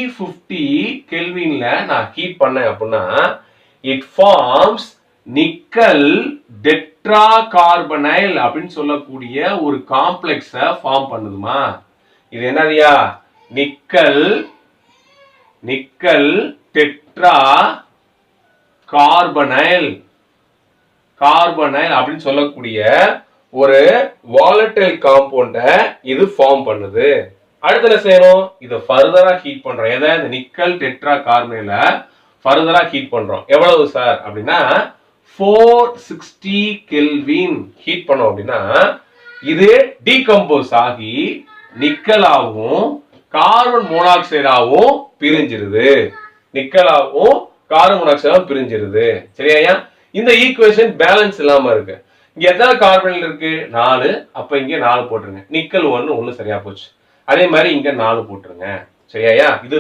350 கெல்வின்ல நான் ஹீட் பண்ணேன் அப்படின்னா it forms nickel tetra carbonyl அப்படின்னு சொல்லக்கூடிய ஒரு காம்ப்ளெக்ஸை ஃபார்ம் பண்ணுதுமா. இது என்னதுயா? நிக்கல் டெட்ரா கார்பனைல் அப்படின்னு சொல்லக்கூடிய ஒரு வாலடைல் காம்பவுண்ட இது ஃபார்ம் பண்ணுது. அடுத்து என்ன செய்யணும்? இதை ஃபர்தரா ஹீட் பண்றோம். எதை? இந்த நிக்கல் டெட்ரா கார்பனைல ஃபர்தரா ஹீட் பண்றோம். எவ்வளவு சார் அப்படின்னா 460 கெல்வின் ஹீட் பண்ணோம் அப்படின்னா இது டீகம்போஸ் ஆகி நிக்கலாவும் கார்பன் மோனாக்சைடாவும் பிரிஞ்சிருது. நிக்கலாவும் கார்பன் மோனாக்சைடாவும் பிரிஞ்சிருது. சரியா? இந்த ஈக்குவேஷன் பேலன்ஸ் இல்லாம இருக்கு. இங்க எத்தனை கார்பன் இருக்கு? 4. அப்ப இங்க 4 போட்டுருங்க. நிக்கல் 1 சரியா போச்சு. அதே மாதிரி இங்க 4 போட்டுருங்க. சரியா? இது